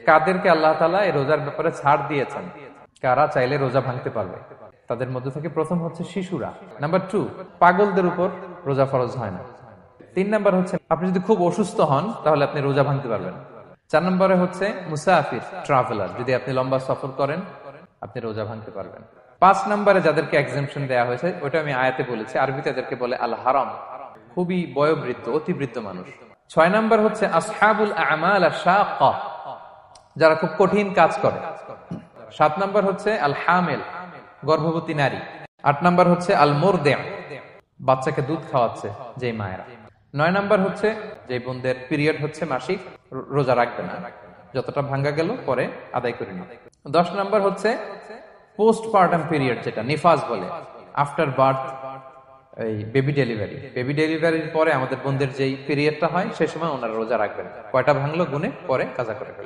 কাদেরকে আল্লাহ তাআলা এই রোজার ব্যাপারে ছাড় দিয়েছেন, কারা চাইলে রোজা ভাঙতে পারবে, তাদের মধ্যে থেকে প্রথম হচ্ছে শিশুরা। নাম্বার 2, পাগলদের উপর রোজা ফরজ হয় না। 3 নাম্বার হচ্ছে আপনি যদি খুব অসুস্থ হন তাহলে আপনি রোজা ভাঙতে পারবেন। 4 নম্বরে হচ্ছে মুসাফির, ট্রাভেলার, যদি আপনি লম্বা সফর করেন আপনি রোজা ভাঙতে পারবেন। 5 নম্বরে যাদেরকে এক্সাম্পশন দেওয়া হয়েছে ওটা আমি আয়াতে বলেছি, আরবিতে তাদেরকে বলে আল হারাম, খুবই বয়োবৃদ্ধ, অতি বৃদ্ধ মানুষ। 6 নম্বর হচ্ছে আসহাবুল আমাল আশ-শাক্কা, যারা খুব কঠিন কাজ করে। 7 নম্বর হচ্ছে আল হামিল, গর্ভবতী নারী। 8 নম্বর হচ্ছে আল মুরদি', বাচ্চাকে দুধ খাওয়াচ্ছে যে মায়েরা। 9 নম্বর হচ্ছে যে বোনদের পিরিয়ড হচ্ছে মাসিক, রোজা রাখবে না, যতটা ভাঙ্গা গেল পরে আদায় করে নিবে। 10 নম্বর হচ্ছে পোস্টপার্টাম পিরিয়ড, যেটা নিফাস বলে, আফটার বার্থ, এই বেবি ডেলিভারি। বেবি ডেলিভারির পরে আমাদের বোনদের যেই পিরিয়ডটা হয় সে সময় ওনারা রোজা রাখবেন। কয়টা ভাঙলো গুনে পরে কাজা করে ফেলবে।